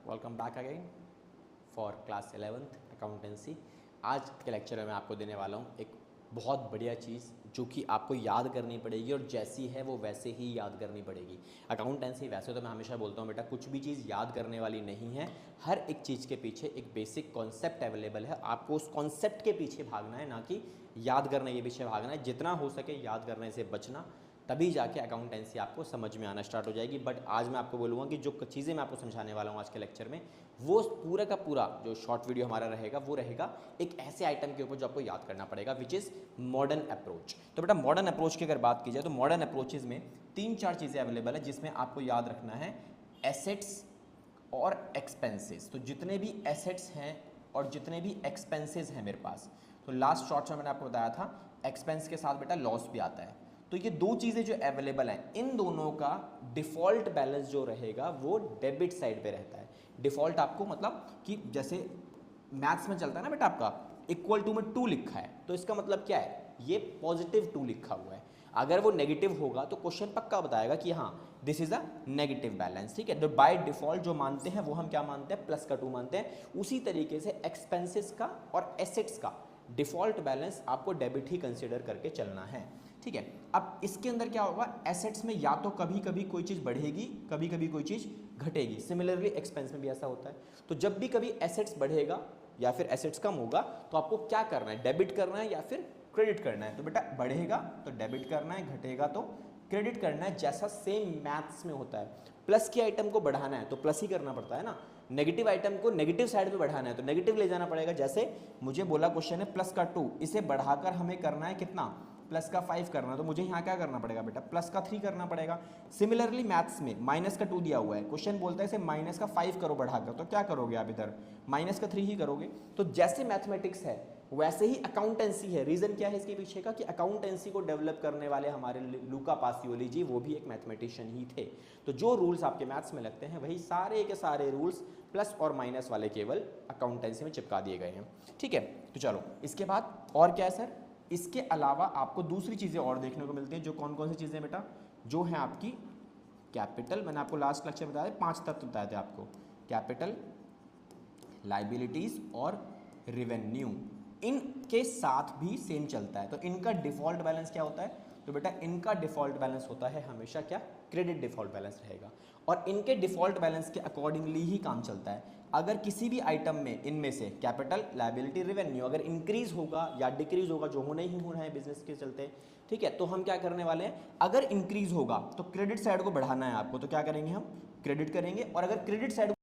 Welcome back again for class 11th accountancy. आज के lecture में मैं आपको देने वाला हूँ एक बहुत बढ़िया चीज़ जो कि आपको याद करनी पड़ेगी और जैसी है वो वैसे ही याद करनी पड़ेगी। अकाउंटेंसी वैसे तो मैं हमेशा बोलता हूँ बेटा कुछ भी चीज़ याद करने वाली नहीं है, हर एक चीज़ के पीछे एक बेसिक कॉन्सेप्ट अवेलेबल है, आपको उस कॉन्सेप्ट के पीछे भागना है, ना कि याद करने के पीछे भागना है। जितना हो सके याद करने से बचना, तभी जाके अकाउंटेंसी आपको समझ में आना स्टार्ट हो जाएगी। बट आज मैं आपको बोलूँगा कि जो चीज़ें मैं आपको समझाने वाला हूँ आज के लेक्चर में, वो पूरा का पूरा जो शॉर्ट वीडियो हमारा रहेगा वो रहेगा एक ऐसे आइटम के ऊपर जो आपको याद करना पड़ेगा, विच इज़ मॉडर्न अप्रोच। तो बेटा मॉडर्न अप्रोच की अगर बात की जाए तो मॉडर्न अप्रोचेज में 3-4 चीज़ें अवेलेबल है जिसमें आपको याद रखना है एसेट्स और एक्सपेंसेस। तो जितने भी एसेट्स हैं और जितने भी एक्सपेंसेस हैं मेरे पास, तो लास्ट शॉर्ट में मैंने आपको बताया था एक्सपेंस के साथ बेटा लॉस भी आता है। तो ये दो चीज़ें जो अवेलेबल हैं, इन दोनों का डिफ़ॉल्ट बैलेंस जो रहेगा वो डेबिट साइड पे रहता है। डिफ़ॉल्ट आपको मतलब कि जैसे मैथ्स में चलता है ना बेटा, आपका इक्वल टू में 2 लिखा है तो इसका मतलब क्या है, ये पॉजिटिव 2 लिखा हुआ है। अगर वो नेगेटिव होगा तो क्वेश्चन पक्का बताएगा कि हाँ this is a negative balance, ठीक है। तो बाय डिफॉल्ट जो मानते हैं वो हम क्या मानते हैं, प्लस का 2 मानते हैं। उसी तरीके से एक्सपेंसेस का और एसेट्स का डिफॉल्ट बैलेंस आपको डेबिट ही कंसिडर करके चलना है, ठीक है। अब इसके अंदर क्या होगा, एसेट्स में या तो कभी कभी कोई चीज़ बढ़ेगी, कभी कभी कोई चीज़ घटेगी। सिमिलरली एक्सपेंस में भी ऐसा होता है। तो जब भी कभी एसेट्स बढ़ेगा या फिर एसेट्स कम होगा तो आपको क्या करना है, डेबिट करना है या फिर क्रेडिट करना है। तो बेटा बढ़ेगा तो डेबिट करना है, घटेगा तो क्रेडिट करना है, जैसा सेम मैथ्स में होता है। प्लस के आइटम को बढ़ाना है तो प्लस ही करना पड़ता है ना, नेगेटिव आइटम को नेगेटिव साइड पे बढ़ाना है तो नेगेटिव ले जाना पड़ेगा। जैसे मुझे बोला क्वेश्चन है प्लस का 2, इसे बढ़ाकर हमें करना है कितना, प्लस का 5 करना, तो मुझे यहाँ क्या करना पड़ेगा बेटा, प्लस का 3 करना पड़ेगा। सिमिलरली मैथ्स में माइनस का 2 दिया हुआ है, क्वेश्चन बोलता है इसे माइनस का 5 करो बढ़ाकर, तो क्या करोगे आप, इधर माइनस का 3 ही करोगे। तो जैसे मैथमेटिक्स है वैसे ही अकाउंटेंसी है। रीजन क्या है इसके पीछे का, कि अकाउंटेंसी को डेवलप करने वाले हमारे लूका पासियोली जी वो भी एक मैथमेटिशियन ही थे। तो जो रूल्स आपके मैथ्स में लगते हैं वही सारे के सारे रूल्स प्लस और माइनस वाले केवल अकाउंटेंसी में चिपका दिए गए हैं, ठीक है। तो चलो इसके बाद और क्या है सर, इसके अलावा आपको दूसरी चीज़ें और देखने को मिलती हैं। जो कौन कौन सी चीज़ें बेटा, जो है आपकी कैपिटल, मैंने आपको लास्ट लेक्चर बताया 5 तत्व बताए थे आपको, कैपिटल, लाइबिलिटीज़ और रेवेन्यू। इनके साथ भी सेम चलता है। तो इनका डिफ़ॉल्ट बैलेंस क्या होता है, तो बेटा इनका डिफ़ॉल्ट बैलेंस होता है हमेशा क्या, क्रेडिट डिफ़ॉल्ट बैलेंस रहेगा। और इनके डिफ़ॉल्ट बैलेंस के अकॉर्डिंगली ही काम चलता है। अगर किसी भी आइटम में इनमें से कैपिटल, लायबिलिटी, रेवेन्यू अगर इंक्रीज होगा या डिक्रीज होगा, जो होना ही होना है बिजनेस के चलते, ठीक है, तो हम क्या करने वाले हैं, अगर इंक्रीज होगा तो क्रेडिट साइड को बढ़ाना है आपको, तो क्या करेंगे हम, क्रेडिट करेंगे। और अगर क्रेडिट साइड